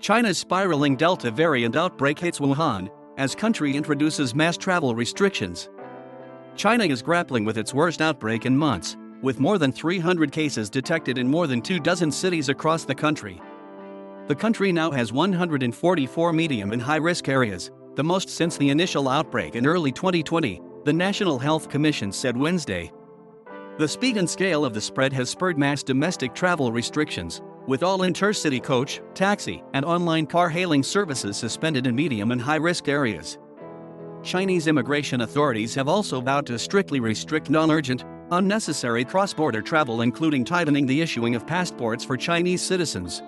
China's spiraling Delta variant outbreak hits Wuhan as country introduces mass travel restrictions. China is grappling with its worst outbreak in months, with more than 300 cases detected in more than 24 cities across the country. The country now has 144 medium and high-risk areas, the most since the initial outbreak in early 2020, the National Health Commission said Wednesday. The speed and scale of the spread has spurred mass domestic travel restrictions, with all intercity coach, taxi, and online car-hailing services suspended in medium and high-risk areas. Chinese immigration authorities have also vowed to strictly restrict non-urgent, unnecessary cross-border travel, including tightening the issuing of passports for Chinese citizens.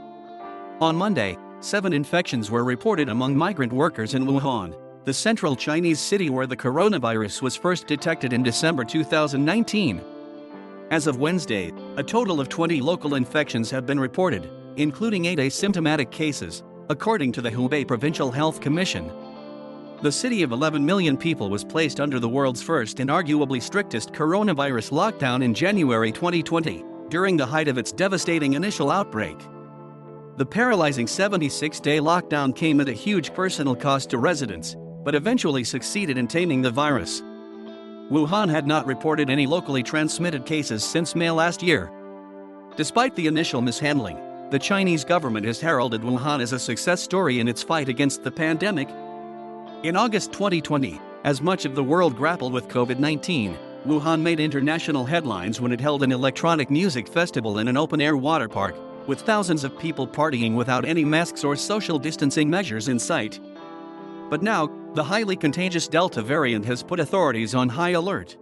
On Monday, 7 infections were reported among migrant workers in Wuhan, the central Chinese city where the coronavirus was first detected in December 2019. As of Wednesday, a total of 20 local infections have been reported, including 8 asymptomatic cases, according to the Hubei Provincial Health Commission. The city of 11 million people was placed under the world's first and arguably strictest coronavirus lockdown in January 2020, during the height of its devastating initial outbreak. The paralyzing 76-day lockdown came at a huge personal cost to residents, but eventually succeeded in taming the virus. Wuhan had not reported any locally transmitted cases since May last year. Despite the initial mishandling, the Chinese government has heralded Wuhan as a success story in its fight against the pandemic. In August 2020, as much of the world grappled with COVID-19, Wuhan made international headlines when it held an electronic music festival in an open-air water park, with thousands of people partying without any masks or social distancing measures in sight. But now, the highly contagious Delta variant has put authorities on high alert.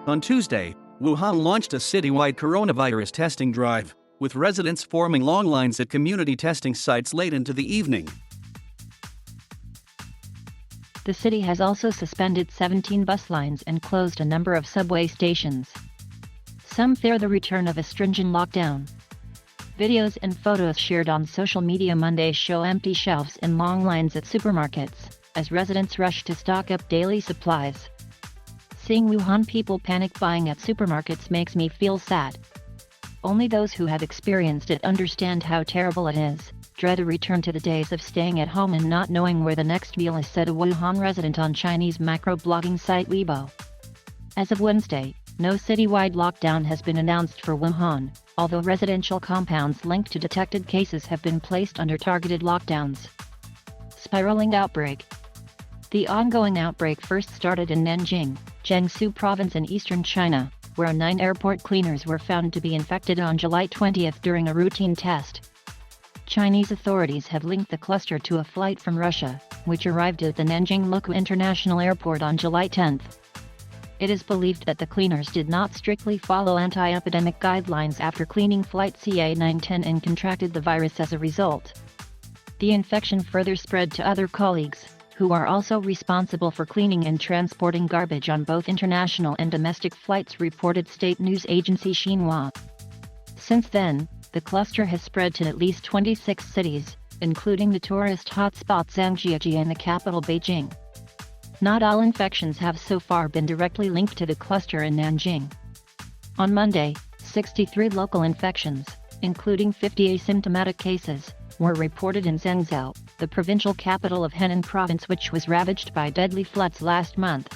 On Tuesday, Wuhan launched a citywide coronavirus testing drive, with residents forming long lines at community testing sites late into the evening. The city has also suspended 17 bus lines and closed a number of subway stations. Some fear the return of a stringent lockdown. Videos and photos shared on social media Monday show empty shelves and long lines at supermarkets, as residents rush to stock up daily supplies. Seeing Wuhan people panic buying at supermarkets makes me feel sad. Only those who have experienced it understand how terrible it is. Dread a return to the days of staying at home and not knowing where the next meal is, said a Wuhan resident on Chinese macro-blogging site Weibo. As of Wednesday, no citywide lockdown has been announced for Wuhan, although residential compounds linked to detected cases have been placed under targeted lockdowns. Spiraling outbreak. The ongoing outbreak first started in Nanjing, Jiangsu province in eastern China, where 9 airport cleaners were found to be infected on July 20 during a routine test. Chinese authorities have linked the cluster to a flight from Russia, which arrived at the Nanjing Lukou International Airport on July 10. It is believed that the cleaners did not strictly follow anti-epidemic guidelines after cleaning flight CA910 and contracted the virus as a result. The infection further spread to other colleagues, who are also responsible for cleaning and transporting garbage on both international and domestic flights, reported state news agency Xinhua. Since then, the cluster has spread to at least 26 cities, including the tourist hotspot Zhangjiajie and the capital Beijing. Not all infections have so far been directly linked to the cluster in Nanjing. On Monday, 63 local infections, including 50 asymptomatic cases, were reported in Zhengzhou, the provincial capital of Henan province, which was ravaged by deadly floods last month.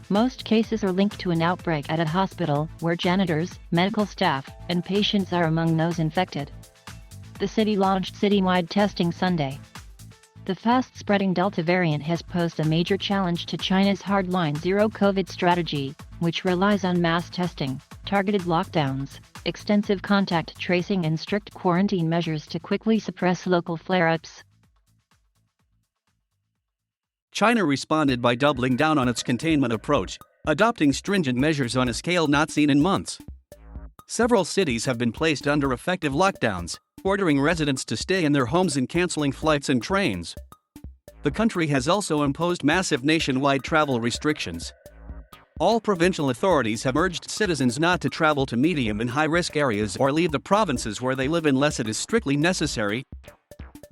Most cases are linked to an outbreak at a hospital, where janitors, medical staff, and patients are among those infected. The city launched citywide testing Sunday. The fast-spreading Delta variant has posed a major challenge to China's hardline zero-COVID strategy, which relies on mass testing, targeted lockdowns, extensive contact tracing and strict quarantine measures to quickly suppress local flare-ups. China responded by doubling down on its containment approach, adopting stringent measures on a scale not seen in months. Several cities have been placed under effective lockdowns, ordering residents to stay in their homes and canceling flights and trains. The country has also imposed massive nationwide travel restrictions. All provincial authorities have urged citizens not to travel to medium and high-risk areas or leave the provinces where they live unless it is strictly necessary.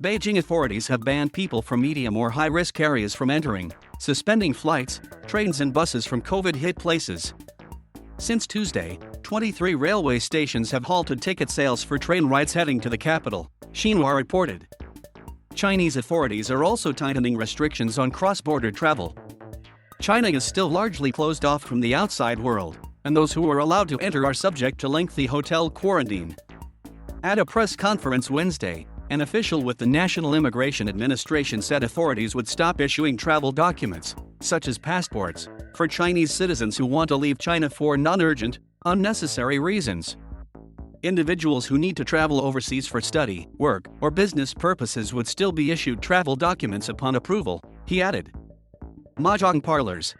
Beijing authorities have banned people from medium or high-risk areas from entering, suspending flights, trains and buses from COVID-hit places. Since Tuesday, 23 railway stations have halted ticket sales for train rides heading to the capital, Xinhua reported. Chinese authorities are also tightening restrictions on cross-border travel. China is still largely closed off from the outside world, and those who are allowed to enter are subject to lengthy hotel quarantine. At a press conference Wednesday, an official with the National Immigration Administration said authorities would stop issuing travel documents, such as passports, for Chinese citizens who want to leave China for non-urgent, unnecessary reasons. Individuals who need to travel overseas for study, work, or business purposes would still be issued travel documents upon approval, he added. Mahjong parlors.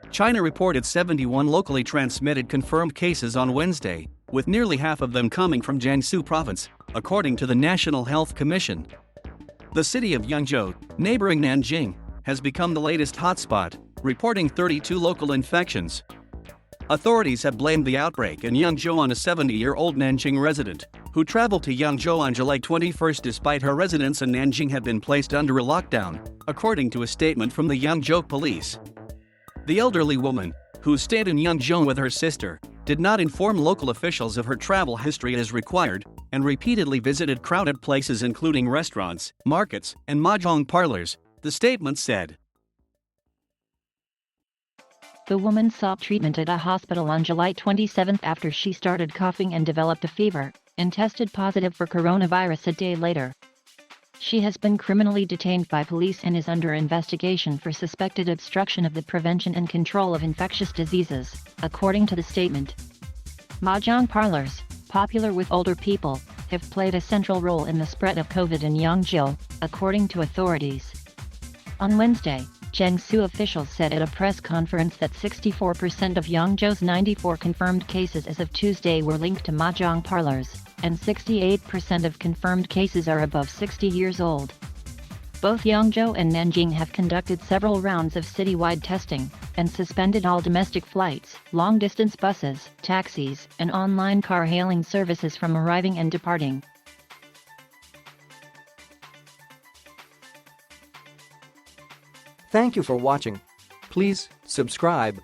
China reported 71 locally transmitted confirmed cases on Wednesday, with nearly half of them coming from Jiangsu province, according to the National Health Commission. The city of Yangzhou, neighboring Nanjing, has become the latest hotspot, reporting 32 local infections. Authorities have blamed the outbreak in Yangzhou on a 70-year-old Nanjing resident, who traveled to Yangzhou on July 21 despite her residence in Nanjing had been placed under a lockdown, according to a statement from the Yangzhou police. The elderly woman, who stayed in Yangzhou with her sister, did not inform local officials of her travel history as required, and repeatedly visited crowded places including restaurants, markets, and mahjong parlors, the statement said. The woman sought treatment at a hospital on July 27 after she started coughing and developed a fever, and tested positive for coronavirus a day later. She has been criminally detained by police and is under investigation for suspected obstruction of the prevention and control of infectious diseases, according to the statement. Mahjong parlors, popular with older people, have played a central role in the spread of COVID in Yangzhou, according to authorities. On Wednesday, Jiangsu officials said at a press conference that 64% of Yangzhou's 94 confirmed cases as of Tuesday were linked to mahjong parlors, and 68% of confirmed cases are above 60 years old. Both Yangzhou and Nanjing have conducted several rounds of citywide testing, and suspended all domestic flights, long-distance buses, taxis, and online car hailing services from arriving and departing. Thank you for watching. Please subscribe.